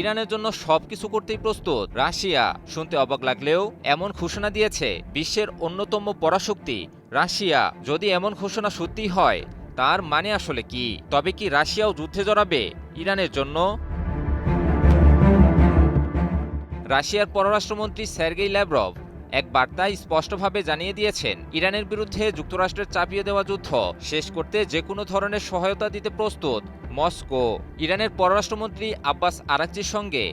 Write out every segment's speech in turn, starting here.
ইরানের জন্য সবকিছু করতেই প্রস্তুত রাশিয়া। শুনতে অবাক লাগলেও এমন ঘোষণা দিয়েছে বিশ্বের অন্যতম পরাশক্তি রাশিয়া। যদি এমন ঘোষণা সত্যি হয় তার মানে আসলে কি? তবে কি রাশিয়াও যুদ্ধে জড়াবে ইরানের জন্য? রাশিয়ার পররাষ্ট্রমন্ত্রী সার্গেই ল্যাভরভ এক বার্তায় স্পষ্টভাবে জানিয়ে দিয়েছেন, ইরানের বিরুদ্ধে যুক্তরাষ্ট্রের চাপিয়ে দেওয়া যুদ্ধ শেষ করতে যে কোনো ধরনের সহায়তা দিতে প্রস্তুত মস্কো। ইরানের পররাষ্ট্রমন্ত্রী আব্বাস আরাকচির সঙ্গে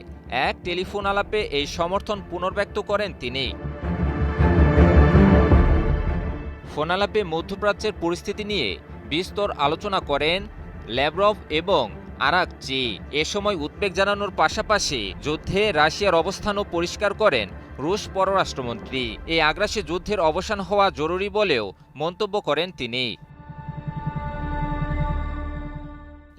এক টেলিফোন আলাপে এই সমর্থন পুনর্ব্যক্ত করেন তিনি। ফোন আলাপে মধ্যপ্রাচ্যের পরিস্থিতি নিয়ে বিস্তর আলোচনা করেন ল্যাভরভ এবং আরাকচি। এ সময় উদ্বেগ জানানোর পাশাপাশি যুদ্ধে রাশিয়ার অবস্থানও পরিষ্কার করেন রুশ পররাষ্ট্রমন্ত্রী। এই আগ্রাসী যুদ্ধের অবসান হওয়া জরুরি বলেও মন্তব্য করেন তিনি।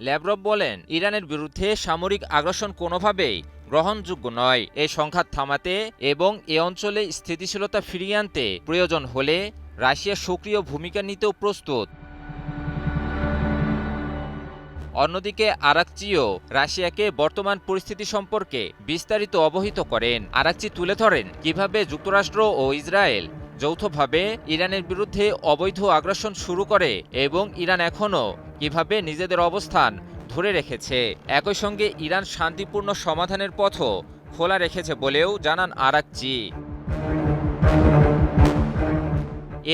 ল্যাভরভ বলেন, ইরানের বিরুদ্ধে সামরিক আগ্রাসন কোনোভাবেই গ্রহণযোগ্য নয়। এই সংঘাত থামাতে এবং এ অঞ্চলে স্থিতিশীলতা ফিরিয়ে আনতে প্রয়োজন হলে রাশিয়া সক্রিয় ভূমিকা নিতেও প্রস্তুত। অন্যদিকে আরাকচিও রাশিয়াকে বর্তমান পরিস্থিতি সম্পর্কে বিস্তারিত অবহিত করেন। আরাকচি তুলে ধরেন কিভাবে যুক্তরাষ্ট্র ও ইসরায়েল যৌথভাবে ইরানের বিরুদ্ধে অবৈধ আগ্রাসন শুরু করে এবং ইরান এখনও কিভাবে নিজেদের অবস্থান ধরে রেখেছে। একই সঙ্গে ইরান শান্তিপূর্ণ সমাধানের পথও খোলা রেখেছে বলেও জানান আরাকচি।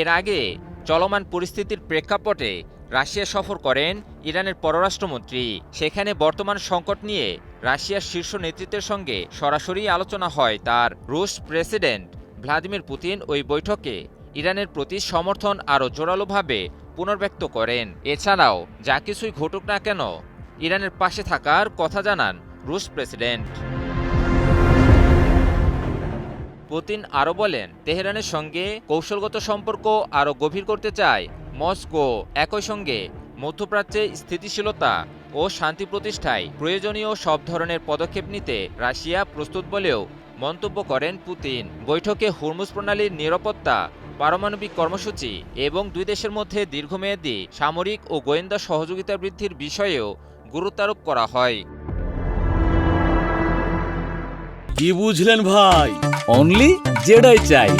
এর আগে চলমান পরিস্থিতির প্রেক্ষাপটে রাশিয়া সফর করেন ইরানের পররাষ্ট্রমন্ত্রী। সেখানে বর্তমান সংকট নিয়ে রাশিয়ার শীর্ষ নেতৃত্বের সঙ্গে সরাসরি আলোচনা হয় তার। রুশ প্রেসিডেন্ট ভ্লাদিমির পুতিন ওই বৈঠকে ইরানের প্রতি সমর্থন আরও জোরালোভাবে পুনর্ব্যক্ত করেন। এছাড়াও যা কিছুই ঘটুক না কেন ইরানের পাশে থাকার কথা জানান রুশ প্রেসিডেন্ট। পুতিন আরও বলেন, তেহরানের সঙ্গে কৌশলগত সম্পর্ক আরও গভীর করতে চায় মস্কো। একই সঙ্গে মধ্যপ্রাচ্যে স্থিতিশীলতা ও শান্তি প্রতিষ্ঠায় প্রয়োজনীয় সব ধরনের পদক্ষেপ নিতে রাশিয়া প্রস্তুত বলেও মন্তব্য করেন পুতিন। বৈঠকে হরমুজ প্রণালীর নিরাপত্তা, পারমাণবিক কর্মসূচি এবং দুই দেশের মধ্যে দীর্ঘমেয়াদী সামরিক ও গোয়েন্দা সহযোগিতা বৃদ্ধির বিষয়েও গুরুত্বারোপ করা হয়। কি বুঝলেন ভাই? অনলি জেডাই চাই।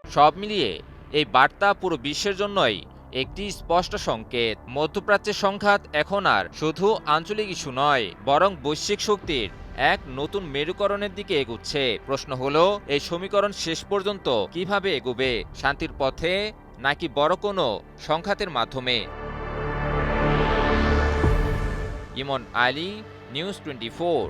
সব মিলিয়ে এই বার্তা পুরো বিশ্বের জন্যই একটি স্পষ্ট সংকেত। মধ্যপ্রাচ্যের সংঘাত এখন আর শুধু আঞ্চলিক ইস্যু নয়, বরং বৈশ্বিক শক্তির এক নতুন মেরুকরণের দিকে এগুচ্ছে। প্রশ্ন হলো, এই সমীকরণ শেষ পর্যন্ত কিভাবে এগোবে? শান্তির পথে নাকি বড় কোনো সংঘাতের মাধ্যমে? ইমন আলী, নিউজ 24।